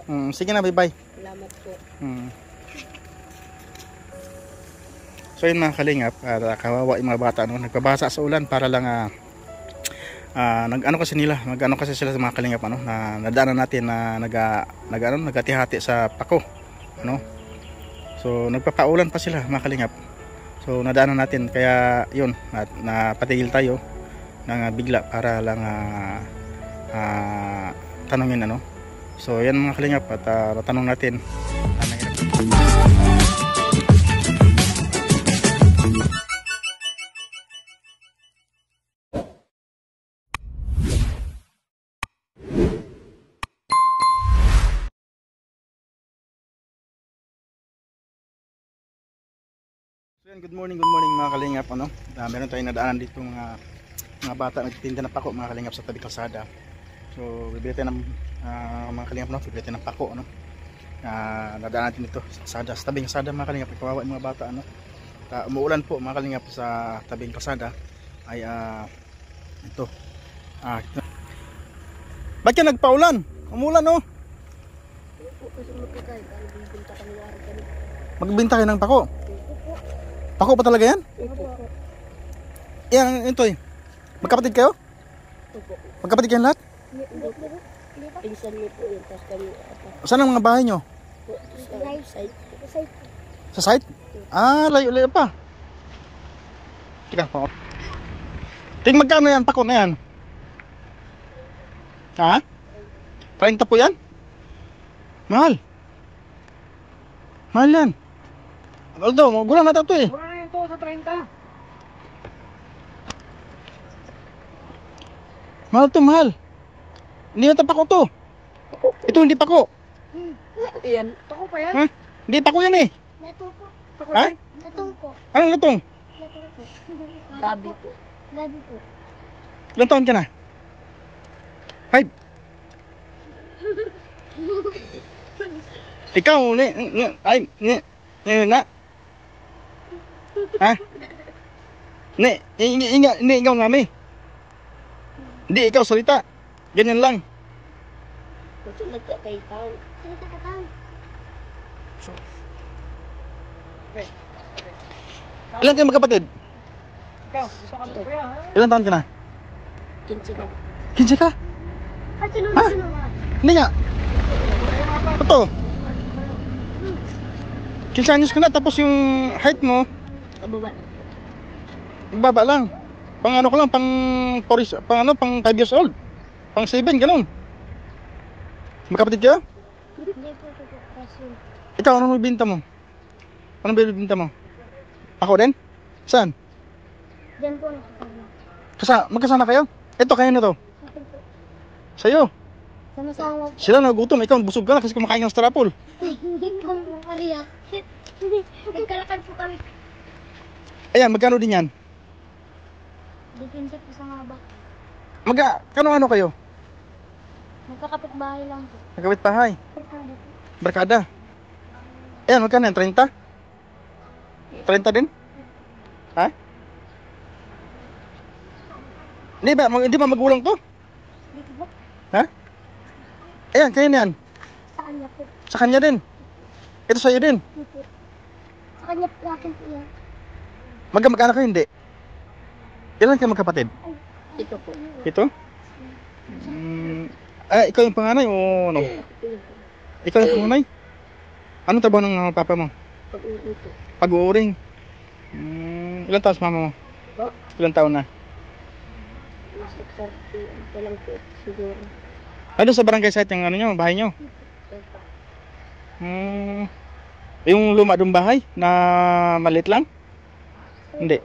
po. Sige na, bye-bye. Salamat po. So yun mga kalingap, kawawa yung mga bata, no? Nagpabasa sa ulan para lang nag-ano kasi sila sa mga kalingap, ano, na nadaanan natin na nagati-hati sa pako, ano. So nagpapaulan pa sila mga kalingap. So nadaanan natin, kaya yun, napatigil tayo ng bigla para lang tanungin, ano. So yan mga kalingap, at natanong natin. Good morning mga kalingap, ano. Meron tayong nadaanan dito mga bata nagtitinda ng pako mga kalingap sa tabi kalsada. So bibili tayo ng mga kalingap, no, bibili tayo ng pako, ano. Nadaanan natin dito sa tabing kalsada mga kalingap, kawawa yung mga bata, ano. Umuulan po mga kalingap sa tabing kalsada ay ito. Ba't ka nagpaulan? Umulan, no? Magbinta kayo ng pako? Pako pa talaga yan? Yan, ito eh. Magkapatid kayo? Magkapatid kayo lahat? Pinsan niyo po yun. Saan ang mga bahay nyo? Sa site? Layo-layo pa. Ting magkano yan, pako na yan? Ha? 30 po yan? Mahal. Mahal yan. Aldo, gulang na ito eh. Mura na ito sa 30. Mahal to, mahal. Hindi na pako to. Ito hindi pako. Yan. Tako pa yan? Ha? Hindi pako yan eh. Latong po. Ha? Latong po. Anong latong? Latong po. Gabi po. Gabi po. Ilang taon ka na? 5. Ikaw, na. Ha? Hindi ikaw mami. Hindi ikaw salita. Ganyan lang. Gusto nagkakaitaw. Salita ka tayo. Ilan kayo magkapatid? Ikaw, gusto ka mo kuya ha? Ilang taon ka na? 15 na. 15 ka? At sunod Ha? Hindi nga. Ito. 15 anyos ka na, tapos yung height mo Kababa. baba lang. Pang ano ko lang, pang 5 years old. Pang 7, ganun. Magkapatid kayo? Hindi po ito po. Pasyon. Ikaw, anong bibinta mo? Anong bibinta mo? Ako din? Saan? Diyan po nakasama. Magkasama kayo? Ito, kayo na to. Akin po. Sa'yo. Sama-sama po. Sila nagutom, ikaw busog ka na kasi kumakain ng strapol. Hindi po makariyak. Hindi. Nagkalakad po kami. Ayan, magkano din yan? Depensa po sa mga bak. Ano kayo? Magkakapit bahay lang po. Nagkawit bahay. Pagkada po. Barkada. Ayan, magkano yan? 30? 30 din? Ha? Hindi ba magulang to? Dito po. Ha? Ayan, kayo na yan. Sa kanya po. Sa kanya din. Ito sa'yo din. Dito. Sa kanya po akin po yan. Magkamag-anak kayo, hindi? Ilan kayo magkapatid? Ito po. Ito? Ikaw yung panganay o ano? Ikaw yung panganay? Anong trabaho ng papa mo? Pag-uwi po. Pag-uuring. Ilan taon sa mama mo? Po. Ilan taon na? Nasa 30 pa lang po siguro. Ano sa barangay site yung ano nyo, bahay nyo? Yung luma doong bahay na maliit lang? Hindi.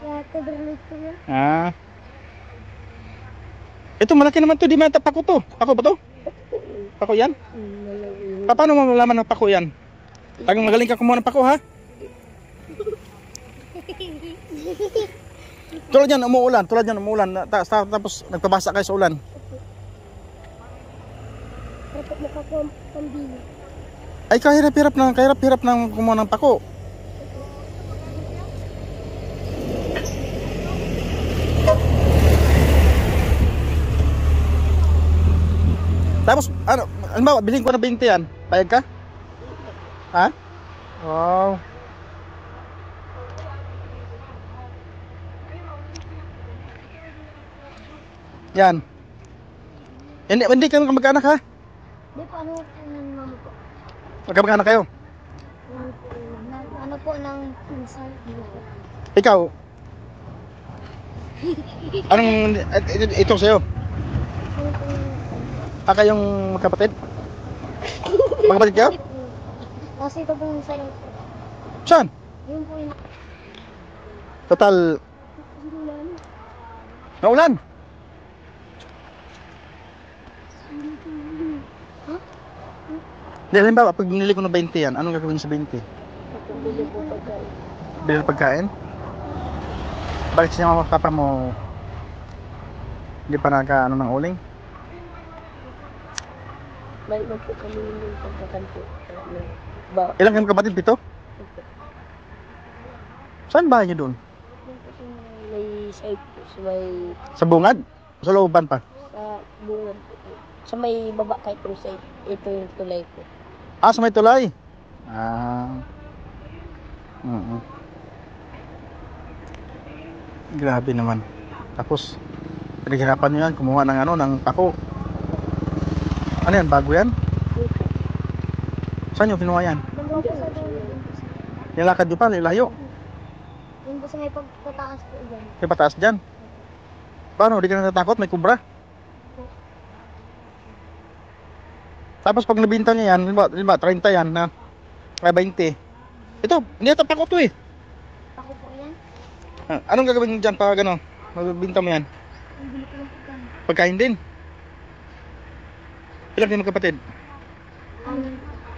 Kaya tabalit po yan. Ito malaki naman to, di man pako to. Pako ba to? Pako yan? Paano mo malaman na pako yan? Magaling ka kumuha ng pako, ha? Tulad yan, umuulan. Tapos nagpabasa kayo sa ulan. Dapat mukha po ang pambili. Ay, kahirap-hirap na kumuha ng pako. Tapos, ano ba, bilhin ko na 20 yan. Payag ka? Ha? Wow. Yan. Hindi ka magkaanak ha? Di po, ano po ng mama po? Magkamag-anak kayo? Ano po ng pinsan? Ikaw? Anong, ito sa'yo? Ano po yung... Kayong magkapatid? Magkapatid kayo? Kasi ito po yung sa'yo po. Saan? Yun po yung... Total, naulan. Hindi, halimbawa, pag binili ko ng 20 yan, anong gagawin sa 20? Pagpili po pagkain. Bili ng pagkain? Bakit siya mga papa mo hindi pa naka ng uling? May iba po kami yung pagkakanto. Ilang kayong kapatid? 7? Saan bahay niyo doon? May side po. Sa may... Sa bungad? Sa looban pa? Sa bungan po. Sa may baba kahit yung side. Ito yung tulay po. Sa may tulay? Grabe naman. Tapos, pinaghirapan nyo yan, kumuha ng ng pako. Ano yan, bago yan? Saan nyo kinuha yan? Doon po sa dulo. Nilakad nyo pa, nilayo. Yun po sa may pagtataas po dyan. May pataas dyan. Paano, di ka natatakot? May kubra? Tapos pag nabinta niya yan, diba, 30 yan na 20. Ito, hindi ito pako to eh. Ako po yan. Anong gagawin dyan pag mabinta mo yan? Ang bili ko lang po dyan. Pagkain din. Ilang kayo magkapatid?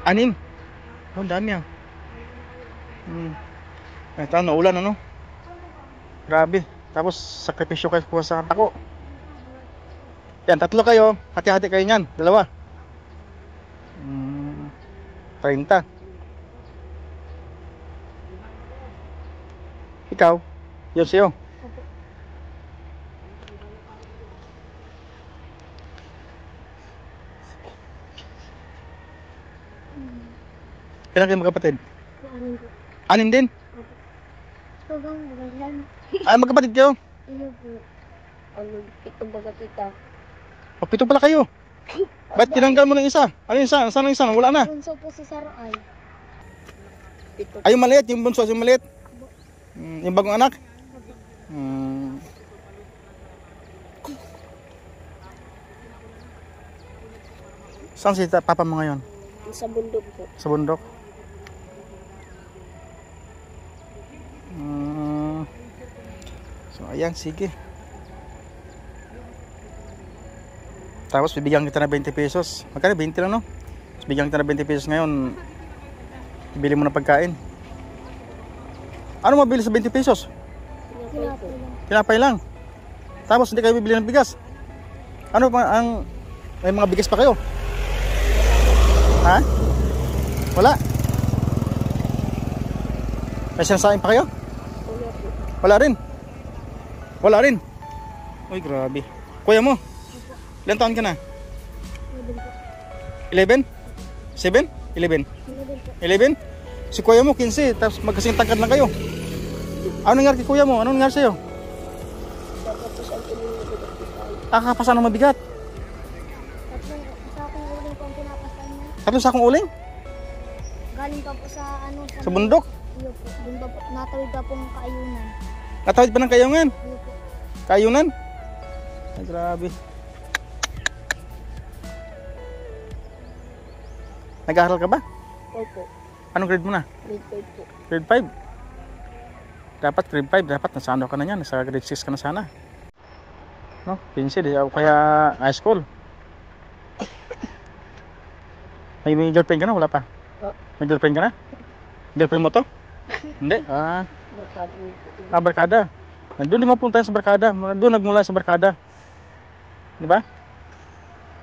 6? Oh, dami ah. Ito, naulan ano? Grabe. Tapos, sakripisyo kayo kuha sa pako. Yan, 3 kayo. Hati-hati kayo nyan. 2. 30. Ikaw? Yun sa'yo. Ilan kayo magkapatid? Ano po? 6 din? Ito bang magalan? Magkapatid kayo? Ano po? Ano, itong baga kita. 7 pala kayo. Ba't tinanggal mo ng isa? Ano yung isa? Saan ang isa? Wala na. Bunso po si Saroay. Ito. Ay, yung maliit. Yung bunso, yung maliit. Yung bagong anak. Saan si papa mo ngayon? Sa bundok po. Sa bundok? So, ayan, sige. Tapos, bibigyan kita na 20 pesos. Magkano? 20 lang, no? Tapos, bibigyan kita na 20 pesos ngayon. Bili mo ng pagkain. Ano mabili sa 20 pesos? Tinapay lang. Tapos, hindi kayo bibili ng bigas. Ano pa ang... May mga bigas pa kayo? Ha? Wala? May sinasain pa kayo? Wala rin? Wala rin? Uy, grabe. Kuya mo? Ilan taon ka na? 11? 7? 11? 11? Si kuya mo 15, tapos magkasing tangkad lang kayo. Ano nangyari kay kuya mo? Ano nangyari sa'yo? Kakapasan ng mabigat. Tatlong sakong uling po ang pinapasan niya. 3 sakong uling? Galing pa po sa ano Sa bundok? Iyo po. Doon pa po. Natawid pa pong kaayunan. Natawid pa ng kayungan? Iyo po. Kayunan? Ay, grabe. Nag-aaral ka ba? Opo. Anong grade mo na? Grade 5 po. Grade 5? Dapat grade 5, dapat nasa ano ka na yan, nasa grade 6 ka na sana. No? 15, di ako kaya high school. May girlfriend ka na? Wala pa? May girlfriend ka na? Girlfriend mo to? Hindi? Barkada. Doon di mapunta sa barkada. Doon nagmula sa barkada. Di ba?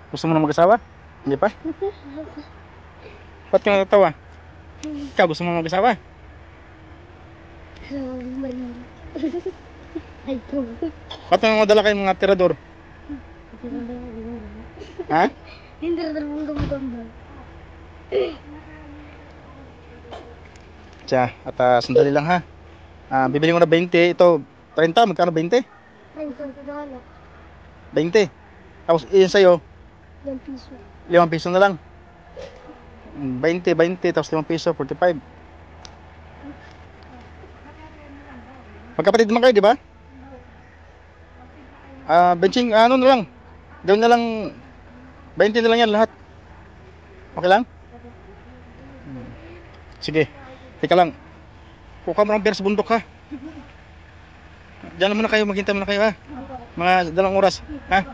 Gusto mo na mag-asawa? Hindi pa? Ba't ka natatawa? Ikaw gusto mo mag-asawa? Ay po. Ba't mo madala kayong mga tirador? Ha? Hindi na talagang gumagamba. Siya, at sandali lang ha. Bibili ko na 20. Ito, 30. Magkano 20? Ay, $20. 20. Tapos iyan sa'yo, $1. 5 piso na lang. 20, 20, tapos 5 piso, 45. Magkapatid naman kayo, di ba? Benching, ano na lang. Gawin na lang, 20 na lang yan lahat. Okay lang? Sige, teka lang. Kuha mo ng beer sa bundok ha. Diyan muna kayo, maghintay muna kayo ha. Mga 2 oras, ha?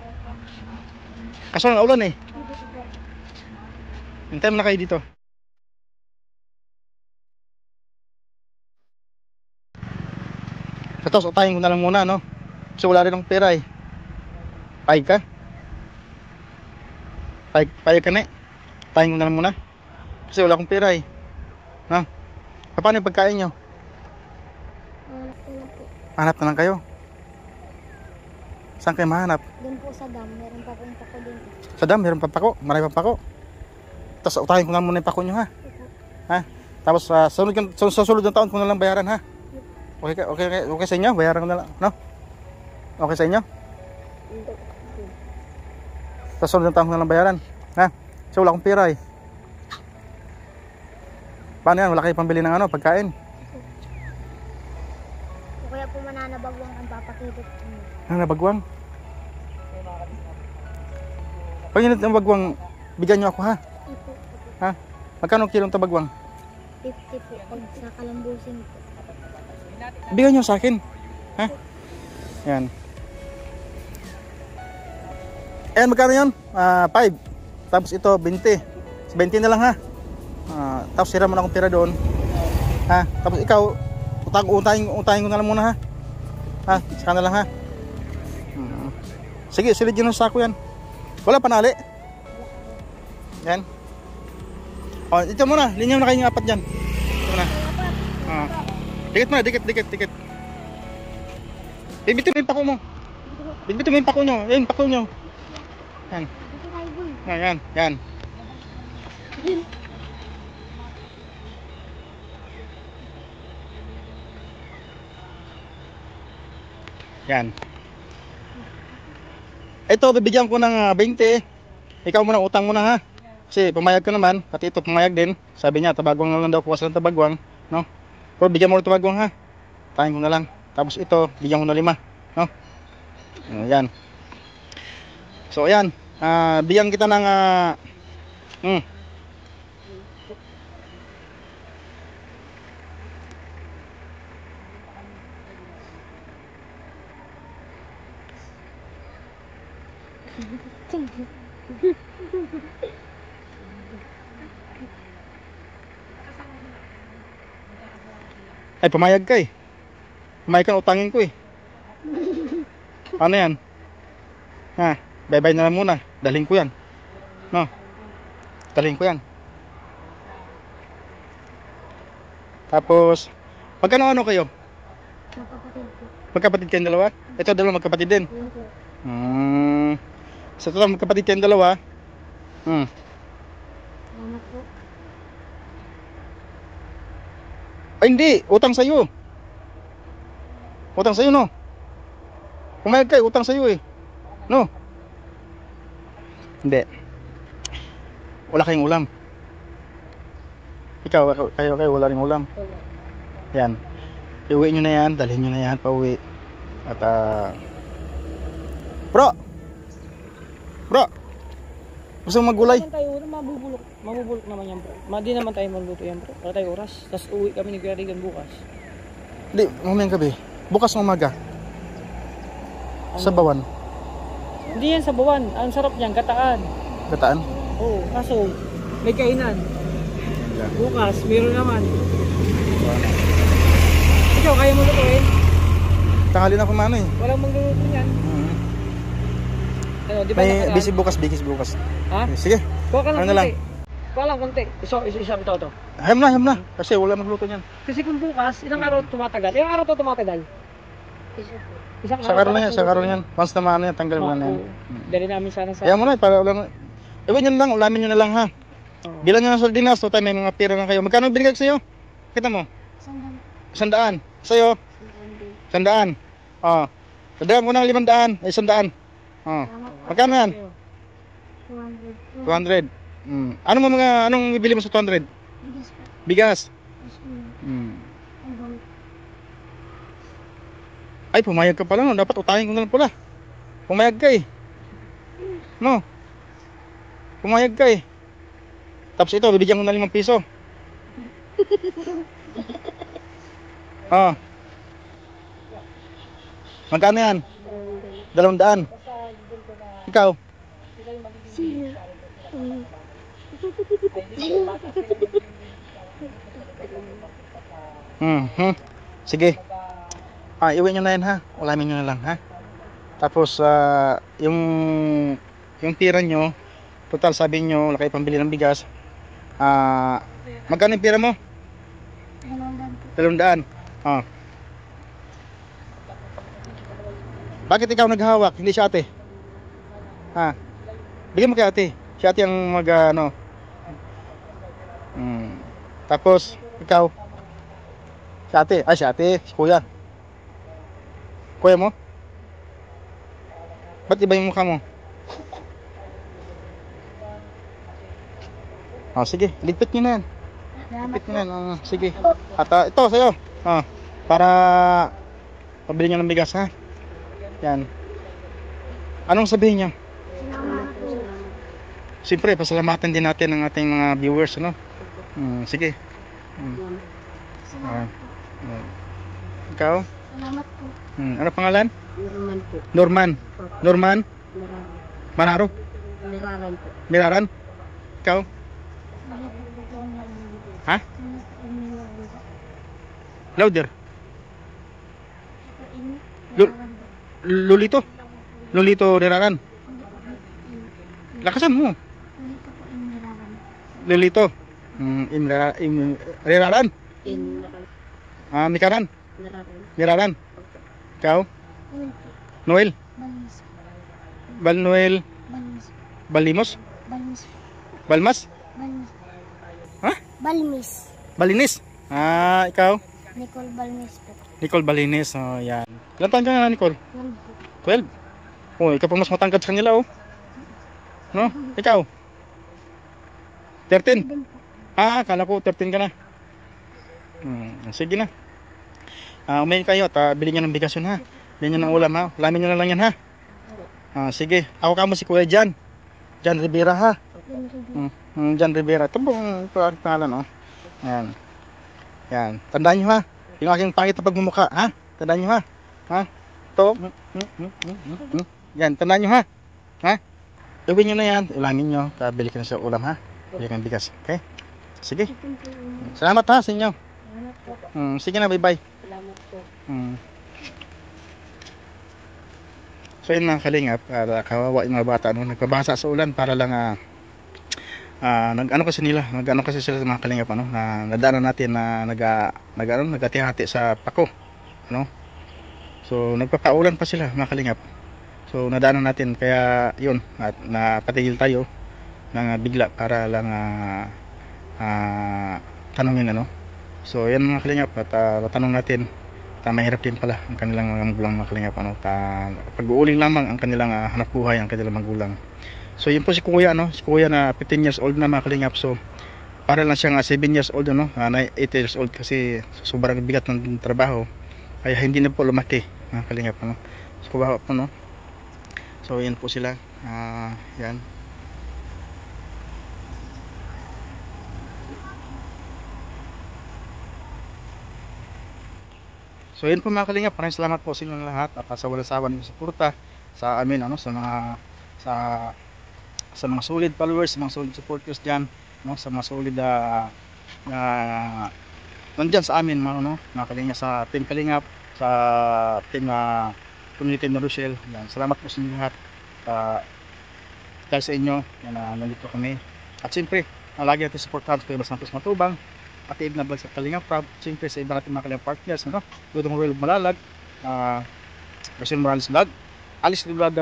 Kaso na ulan eh. Hintay muna kayo dito. Tapos utahin ko na lang muna, no? Kasi wala rin ng pera eh. Payag ka? Payag ka na eh. Utahin ko na lang muna. Kasi wala akong pera eh. No? Paano yung pagkain nyo? Hanap na lang kayo. Saan kayo mahanap? Doon po sa dam, meron pa pong pako din. Sa dam, meron pa pako. Marami pa pako. Tapos utahin ko na muna yung pako nyo ha. Ha? Tapos sa susunod ng taon ko na lang bayaran ha. Okay sa inyo? Bayaran ko na lang, no? Okay sa inyo? Sa susunod ng taon ko na lang bayaran. Ha? So wala akong pera eh. Paano yan? Wala kayo pambili ng ano, pagkain? O kaya po mananabagwang ang papakipot. Ang nabagwang? Pag yun ang bagwang, bigyan nyo ako ha? Ipo. Ha? Magkano kilong tabagwang? 50 po. Pag sa kalambusin po. Bigyan nyo sa akin. Ha? Yan. Ayan, magkano yun? 5. Tapos ito, 20. 20 na lang ha. Tapos sira mo na akong pera doon. Ha? Tapos ikaw, utahin ko na lang muna ha. Ha? Saka na lang ha. Sige, silid yun sa sako yan. Wala panali. Yan. O, ito muna. Linyaw na kayo ng 4 dyan. Ito muna. Dikit muna, dikit. Bibitin mo yung pako mo. Bibitin mo yung pako nyo. Yan, pako nyo. Yan. Yan. Yan. Ito, bibigyan ko ng 20. Ikaw muna, utang muna ha. Kasi pumayag ka naman, pati ito pumayag din. Sabi niya, tabagwang na lang daw, kuwas ng tabagwang, no? Pero bigyan mo ng tabagwang ha. Tayin ko na lang. Tapos ito, bigyan ko na 5, no? Ayan. So ayan, bigyan kita ng ay, pumayag ka eh. Pumayag ka na utangin ko eh. Ano yan? Ha, bye-bye na lang muna. Dalhin ko yan. No? Dalhin ko yan. Tapos, magkano kayo? Magkapatid po. Magkapatid kayong dalawa? Ito, dalawa magkapatid din. Yun po. Sa total, magkapatid kayong dalawa. Salamat po. Ay, hindi. Utang sa'yo. Utang sa'yo, no? Pumayag kayo, utang sa'yo eh. No? Hindi. Wala kayong ulam. Ikaw, kayo, wala rin ulam. Yan. Iuwi nyo na yan, dalhin nyo na yan, pauwi. At, Bro! Gusto mo maggulay? Mabubulok naman yan bro. Di naman tayo magluto yan bro. Wala tayo oras. Tapos uwi kami ni Kuya Regan bukas. Hindi, mamayang gabi. Bukas ng umaga. Sa Bawan. Hindi yan sa Bawan. Ang sarap niyan, gataan. Gataan? Oo, kaso may kainan. Bukas, meron naman. Ikaw, kaya mo lutuin? Tanghali na kumano eh. Walang magluluto yan. Ano, di ba May nakaraan? busy bukas. Ha? Sige. Kuha ka lang Ano na lang? konti. Kuha lang konti. Isa ito. Hayam na. Kasi wala magluto niyan. Kasi kung bukas, ilang araw tumatagal? Ilang araw to tumatagal? Isa po. Isang Sa karon na yan. Once na maano yan, tanggal mo na yan. Dali namin sana sa... Kaya mo na, para wala na. Ewan nyo na lang, ulamin nyo na lang ha. Oo. Bilang nyo ng sardinas, so tayo may mga pera na kayo. Magkano binigay ko sa'yo? Kita mo? Sandal. 100. Sa'yo? Sandal. 100. Oh. Sadaan ko ng 500. Ay, 100. Oh. Magkano yan? 200. 200. Anong bibili mo sa 200? Bigas po. Bigas. Tapos, album. Ay, pumayag ka pala no. Dapat utahin ko na lang pala. Pumayag ka eh. No. Pumayag ka eh. Tapos ito, bibigyan ko na 5 piso. Oh. Magkano yan? 200. Ikaw? Sino? Sige. Iuwi nyo na yan ha. Ulamin nyo na lang ha. Tapos yung tira nyo, total sabi nyo wala kayo pambili ng bigas. Magkano yung pira mo? 200. Oh. Bakit ikaw naghahawak? Hindi si ate? Bigyan mo kay ate. Si ate ang Tapos ikaw? Si ate. Ay, si ate. Si kuya. Kuya mo? Ba't iba yung mukha mo? Sige. Ligpit nyo na yan. Ligpit nyo na yan. Sige. At ito sa'yo. Para pabili nyo ng bigas ha. Yan. Anong sabihin niya? Salamat po. Siyempre, pasalamatan din natin ang ating mga viewers, ano? Sige. Salamat po. Ikaw? Salamat po. Ano pangalan? Norman po. Norman. Norman? Manaro? Miraran po. Miraran? Ikaw? Ha? Louder? Lolito? Lolito Riraran? Lakasan mo. Lolito? Riraran? Mikaran? Miraran? Ikaw? Noel? Noel? Balimos? Balmas? Ha? Balmis. Balinis? Ikaw? Nicole Balmis po. Nicole Balinis. Yan. Ilan taon ka na, Nicole? 12? Ikaw pa mas matangkad sa kanila, oh. No? Ikaw? 13? Akala ko 13 ka na. Sige na. Umayin kayo at bilhin nyo ng bigas yun ha. Bilhin nyo ng ulam ha. Ulamin nyo na lang yan ha. Sige. Ako kamo si Kuya Jan. Jan Rivera ha. Jan Rivera. Ito po ang pangalan, oh. Yan. Yan. Tandaan nyo ha. Yung aking pangit na pagmumukha ha. Tandaan nyo ha. Ito. Yan. Tandaan nyo ha. Iuwi nyo na yan. Ulamin nyo. Bili ka na sa ulam ha. Bili ka ng bigas. Okay? Sige. Salamat ha sa inyo. Salamat po. Sige na. Bye bye. Salamat po. So yun mga kalingap, kawawa yung mga bata nagpabasa sa ulan para lang nag-ano kasi sila sa mga kalingap na nadaanan natin na nagati-hati sa pako, so nagpapaulan pa sila mga kalingap, so nadaanan natin kaya yun at napatigil tayo ng bigla para lang tanungin so yan mga kalingap at tanong natin. Mahirap din pala ang kanilang mga magulang mga kalingap pag-uuling lamang ang kanilang hanap buhay ang kanilang magulang. So yun po si kuya si kuya na 15 years old na mga kalingap, so para lang siyang 7 years old 8 years old kasi sobrang bigat ng trabaho kaya hindi na po lumaki mga kalingap so kubawa po so yan po sila yan. So yun po mga kalingap, maraming salamat po sa inyong lahat at sa walang sawa ng suporta sa amin sa mga solid followers, sa mga solid supporters diyan, sa mga solid nandiyan sa amin mga kalingap, sa team Kalingap, sa team community ng Rochelle. Yan, salamat po sa inyong lahat. Dahil sa inyo, nandito kami. At siyempre, lagi natin supportahan sa Kuya Santos Matubang, pati na vlog sa Kalingap Prab, siyempre sa iba natin mga Kalingap partners, Dudong Royal Malalag, Rasul Morales Vlog, Alice Vlog,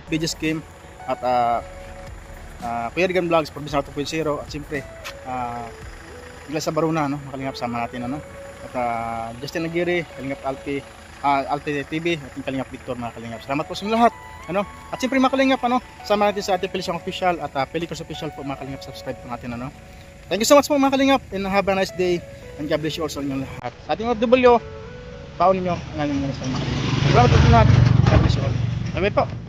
BJ Game, at Kuya Rigan Vlogs, Probinsya 2.0, at siyempre Bigla sa Baruna, no? Mga kalingap, sama natin, ano? At Justin Aguirre, Kalingap Alte TV, at yung Kalingap Victor, mga kalingap. Salamat po sa inyo lahat, ano? At siyempre mga kalingap, ano? Sama natin sa ating Pelisang Official at Pelicos Official po, mga kalingap. Subscribe po natin, ano? Thank you so much po, mga kalingap, and have a nice day, and God bless you also inyong lahat. Sa ating OFW, paon ninyo ang aling mga kalingap. Salamat po sa lahat. God bless you all. Bye-bye po.